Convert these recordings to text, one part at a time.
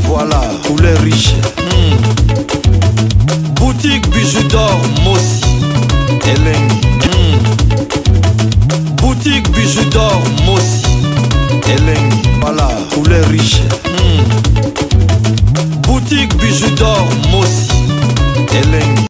Voilà, poulet riche. Boutique bijoux d'or Mossi Elengi. Boutique bijoux d'or Mossi Elengi. Voilà, poulet riche. Boutique bijoux d'or Mossi Elengi.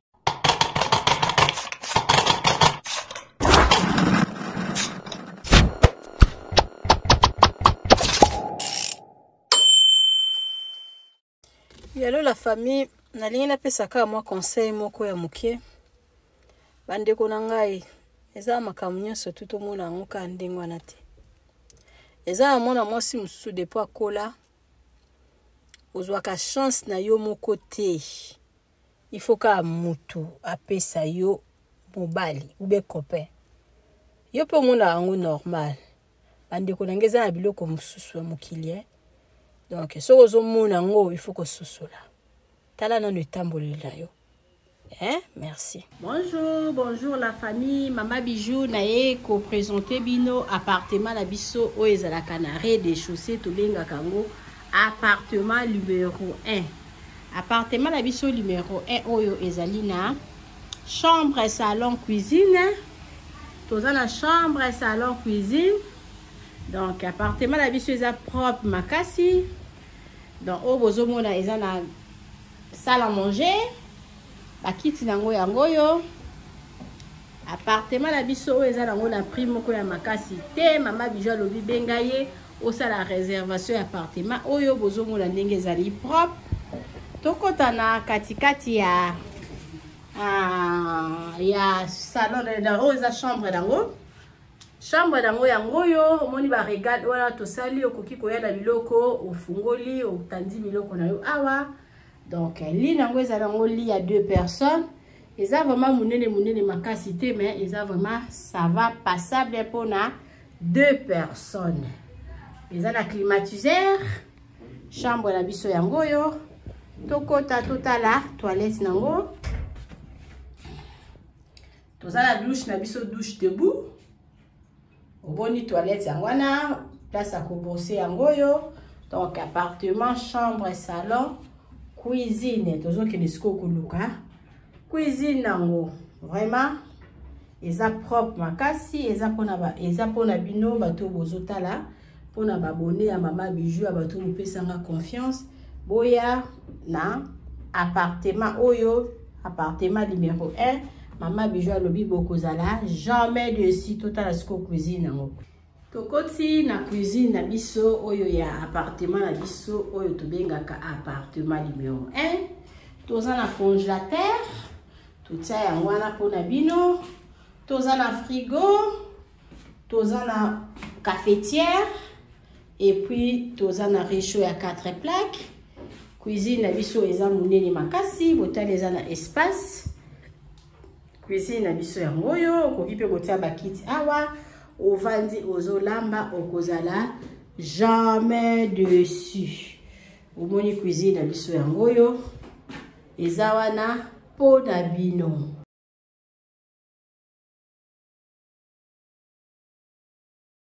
Yalo la famille, nalingi napesaka moi conseil moko ya muke. Bandeko na ngai, eza makambo nyonso tout omona yango ka ndenge wana te. Eza amona mwasi mosusu depo akola, ozwaka chance na yo moko te. Il faut ka mutu apesa yo mobali ube copain. Yo pe omona yango normal. Bandeko na ngai eza na biloko mosusu ya mokili. Donc, si vous avez il faut que ce soit là. Tala na nutambolela yo. Merci. Bonjour la famille. Mama Bijou nae ko présenter bino appartement la biso o ezala canaré des chaussées to benga kango appartement numéro 1. Appartement la biso numéro 1 oyo ezali na chambre, salon, cuisine. Toza na chambre, salon, cuisine. Donc appartement la biso eza propre makasi. Donc au bozomona eza na salle à manger. Bakiti nango yango yo. Appartement la biso eza nango na prix moko ya makasi te. Mama Bijou lobi benga ye au sala réservation appartement oyo bozomona ndenge ezali propre. Tokota na katikati ya salon na oza chambre nango. Chambre dango yango yo omoni ba regard wala to sali okoki koya na biloko ofungoli otandi biloko na yo awa. Donc li nango eza nango li ya 2 personnes. Eza vraiment munene makasi te mais eza vraiment ça va passable pour na 2 personnes. Eza na climatiseur. Chambre na biso yango yo. Tokota totala toilette nango. Tozala douche na biso douche debout. Boni toilette yangwana, place à composer yangoyo. Donc appartement, chambre, salon, cuisine. Toujours que les koluka. Cuisine nango. Vraiment, eza propre makasi, eza pona bino bato bozotala, pona babone ya Mama Bijou ya bato mopesanga confiance. Boya na appartement oyo, appartement numéro 1. Mama Bijou alobi bokozala jamais de si total asko cuisine nango. Tokoti na cuisine na biso oyo ya appartement na biso oyo tobengaka appartement numéro 1. Toza na congélateur, totia yango wana pona bino. Toza na frigo, toza na cafetière et puis toza na réchaud ya 4 plaques. Cuisine na biso eza munene makasi, botali eza na espace. Cuisine na biso ya ngoyo, okoki pe kotia bakiti awa, ovandi ozolamba okozala jamais dessus. Omoni cuisine na biso ya ngoyo, eza wana po na bino.